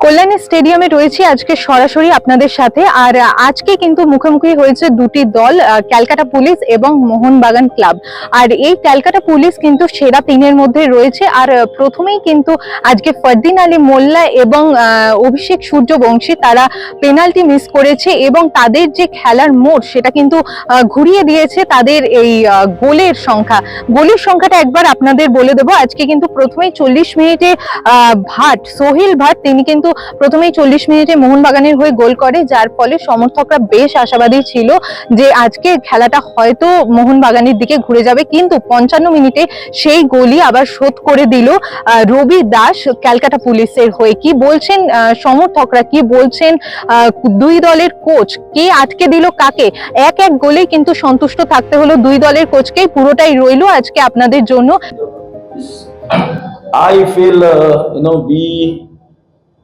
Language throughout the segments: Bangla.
কল্যাণী স্টেডিয়ামে রয়েছে আজকে সরাসরি আপনাদের সাথে। আর আজকে কিন্তু মুখোমুখি হয়েছে দুটি দল, ক্যালকাটা পুলিশ এবং মোহনবাগান ক্লাব। আর এই ক্যালকাটা পুলিশ কিন্তু সেরা তিনের মধ্যে রয়েছে। আর প্রথমেই কিন্তু আজকে ফরদিন আলী মোল্লা এবং অভিষেক সূর্যবংশী তারা পেনাল্টি মিস করেছে এবং তাদের যে খেলার মোড় সেটা কিন্তু ঘুরিয়ে দিয়েছে তাদের এই গোলের সংখ্যাটা একবার আপনাদের বলে দেবো। আজকে কিন্তু প্রথমেই 40 মিনিটে সোহেল ভাট তিনি কিন্তু প্রথমেই 40 মিনিটে মোহনবাগানের হয়ে গোল করে, যার ফলে সমর্থকরা বেশ আশাবাদী ছিল যে আজকে খেলাটা হয়তো মোহনবাগানের দিকে ঘুরে যাবে। কিন্তু 55 মিনিটে সেই গোলই আবার শোধ করে দিল রবি দাস ক্যালকাটা পুলিশের হয়ে। কি বলছেন সমর্থকরা, কি বলছেন দুই দলের কোচ, কে আটকে দিল কাকে? এক গোলেই কিন্তু সন্তুষ্ট থাকতে হলো দুই দলের কোচকেই। পুরোটাই রইলো আজকে আপনাদের জন্য। I feel we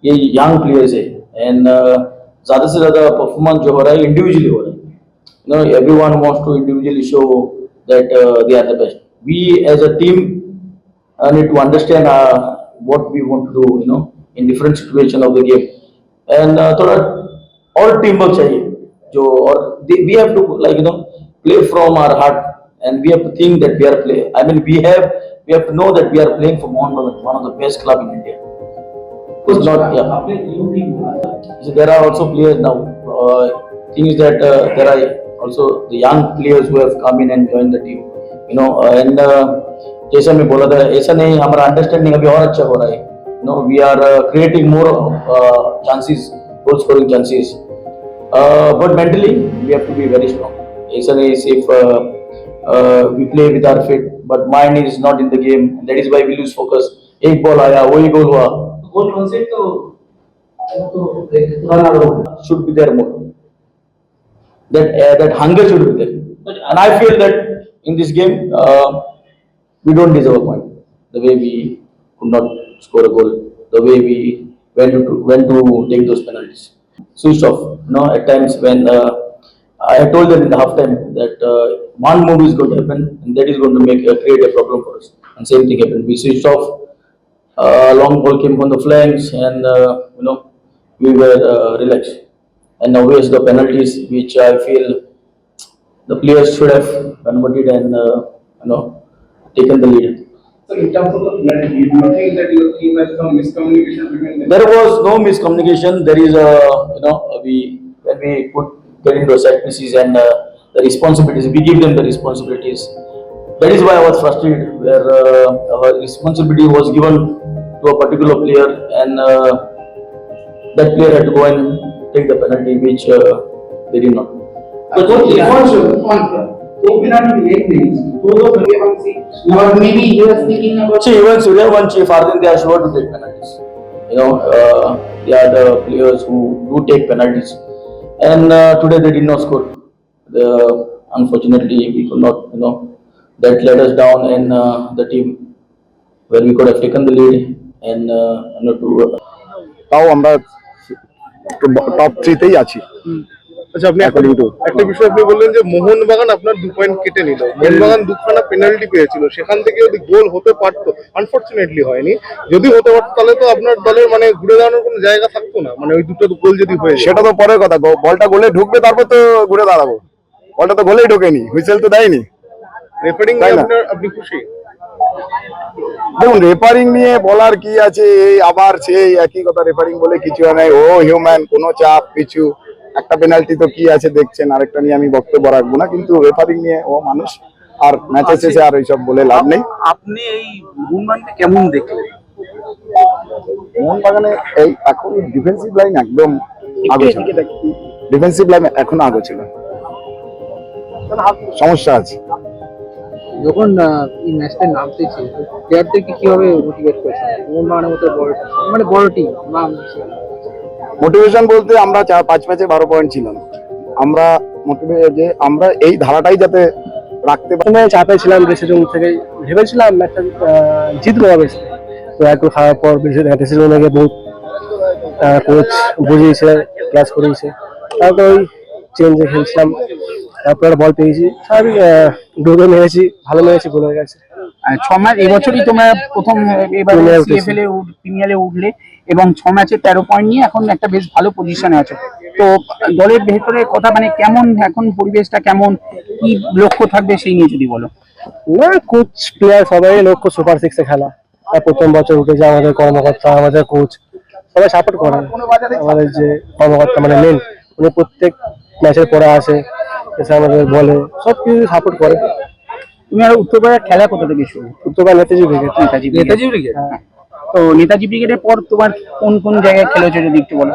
ये young players है and ज़्यादा से ज़्यादा परफॉर्मेंस जो हो रहा है इंडिविजुअली हो रहा है। Everyone wants to individually show that they are the best. We as a team need to understand what we want to do in different situation of the game and थोड़ा और teamwork चाहिए जो और we have to play from our heart and we have to think that we are play. I mean we have to know that we are playing for Mohanbagan, one of the best club in India. It's not, So there are also players now. Thing is that there are also the young players who have come in and joined the team. And जैसा मैं बोला था, ऐसा नहीं हमारा अंडरस्टैंडिंग अभी और अच्छा हो रहा है. We are creating more chances, goal scoring chances. But mentally we have to be very strong. ऐसा नहीं if we play with our feet, but mind is not in the game. That is why we lose focus. एक बॉल आया, वही गोल हुआ. Goal concept तो should be there more. That hunger should be there. And I feel that in this game we don't deserve a point. The way we could not score a goal, the way we went to take those penalties, switched off. At times when I told them in the halftime that one move is going to happen and that is going to create a problem for us. And same thing happened. We switched off. Long ball came from the flanks and we were relaxed. And now here's the penalties which I feel the players should have converted and taken the lead. So in terms of the penalty, do you think that your team has some miscommunication between them? There was no miscommunication. There is when we get into set pieces and the responsibilities, we give them the responsibilities. That is why I was frustrated where our responsibility was given to a particular player and that player had to go and take the penalty which they did not. Maybe you are thinking about. See, even Suryavanshi, Fardin, they are sure to take penalties. They are the players who do take penalties. And today they did not score. Unfortunately, we could not, that let us down in the team where we could have taken the lead and তাও আমরা টপ 3 তেই আছি। আচ্ছা, আপনি একটা বিষয় আপনি বললেন যে মোহনবাগান আপনার 2 পয়েন্ট কেটে নিল। মোহনবাগান দুখানা পেনাল্টি পেয়েছিল, সেখান থেকে যদি গোল হতে পারতো, আনফরচুনেটলি হয়নি। যদি হতে পারতো তাহলে তো আপনার দলের ঘুরে দাঁড়ানোর কোনো জায়গা থাকতো না। ওই দুটো গোল যদি হয়ে সেটা তো পরের কথা, বলটা গোলে ঢুকবে তারপর তো ঘুরে দাঁড়াবো। বলটা তো গোলেই ঢোকেনি, হুইসেল তো দেয়নি। রেফারিং আপনি খুশি? দেখুন, রেফারিং নিয়ে বলার কি আছে, আবার সেই একই কথা, রেফারিং বলে কিছু নাই, ও হিউম্যান, কোনো চাপ কিছু। একটা পেনাল্টি তো কি আছে দেখছেন, আরেকটা নিয়ে আমি বক্তব্য রাখবো না, কিন্তু রেফারিং নিয়ে ও মানুষ, আর ম্যাচের শেষে আর এইসব বলে লাভ নেই। আপনি এই মোহনবাগানকে কেমন দেখলেন? মোহনবাগানে এই এখন ডিফেন্সিভ লাইন একদম আগে ছিল, ডিফেন্সিভ লাইন এখন আগে ছিল, সমস্যা আছে। যখন এই ম্যাচটা নামতেছে প্লেয়ারদেরকে কিভাবে মোটিভেট করেছে মোহনবাগানের মতো বড় টিম? মোটিভেশন বলতে আমরা 4-5 ম্যাচে 12 পয়েন্ট ছিলাম, আমরা মোটিভেট যে আমরা এই ধারাটাই যাতে রাখতে পারি। চাপে ছিলাম ড্রেসিং রুম থেকে, ভেবেছিলাম ম্যাচটা জিতবো অবশ্যই। তো একটু খাওয়ার পর ড্রেসিং রুমে গিয়ে বহুত কোচ বুঝিয়েছে, ক্লাস করিয়েছে, তারপর ওই চেঞ্জে খেলছিলাম, তারপর বল পেয়েছি, স্বাভাবিক ডুবে মেরেছি, ভালো মেরেছি, গোল হয়ে গেছে। 6 ম্যাচ এবছরই তোমরা প্রথম এবার Premier উঠেছি। সিএফএল এ প্রিমিয়ারে উঠলে এবং 6 ম্যাচে 13 পয়েন্ট নিয়ে এখন একটা বেশ ভালো পজিশনে আছো। তো দলের ভেতরে কথা মানে কেমন এখন পরিবেশটা কেমন, কি লক্ষ্য থাকবে সেই নিয়ে যদি বলো। না, কোচ প্লেয়ার সবাই লক্ষ্য সুপার সিক্সে খেলা। আর প্রথম বছর উঠেছে আমাদের কর্মকর্তা, আমাদের কোচ সবাই সাপোর্ট করে। আমাদের যে কর্মকর্তা মানে মেন, উনি প্রত্যেক ম্যাচের পরে আসে, এসে আমাদের বলে, সব কিছু সাপোর্ট করে। তুমি আর উত্তরপাড়ার খেলা কোথা থেকে শুরু? উত্তরপাড়া নেতাজি ব্রিগেড। নেতাজি ব্রিগেড। তো নেতাজি ব্রিগেডের পর তোমার কোন কোন জায়গায় খেলেছো যদি একটু বলো।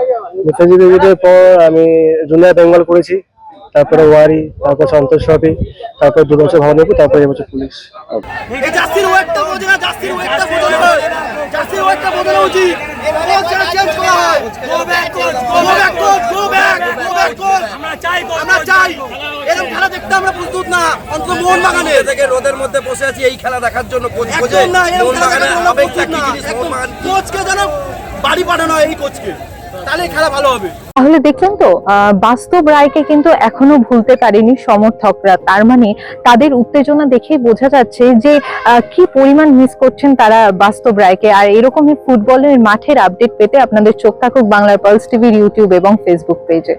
নেতাজি ব্রিগেডের পর আমি জুনিয়র বেঙ্গল করেছি, তারপরে ওয়ারি, তারপর সন্তোষ ট্রফি, তারপর 2 বছর ভবনপুর, তারপর এবছর পুলিশ। রোদের মধ্যে বসে আছি এই খেলা দেখার জন্য, কোচকে যেন বাড়ি পাঠানো হয়, এই কোচকে, তাহলে খেলা ভালো হবে। তাহলে দেখলেন তো বাস্তব রায়কে কিন্তু এখনো ভুলতে পারেনি সমর্থকরা। তার মানে তাদের উত্তেজনা দেখেই বোঝা যাচ্ছে যে কি পরিমাণ মিস করছেন তারা বাস্তব রায়কে। আর এরকমই ফুটবলের মাঠের আপডেট পেতে আপনাদের চোখ থাকুক বাংলার পালস টিভির ইউটিউব এবং ফেসবুক পেজে।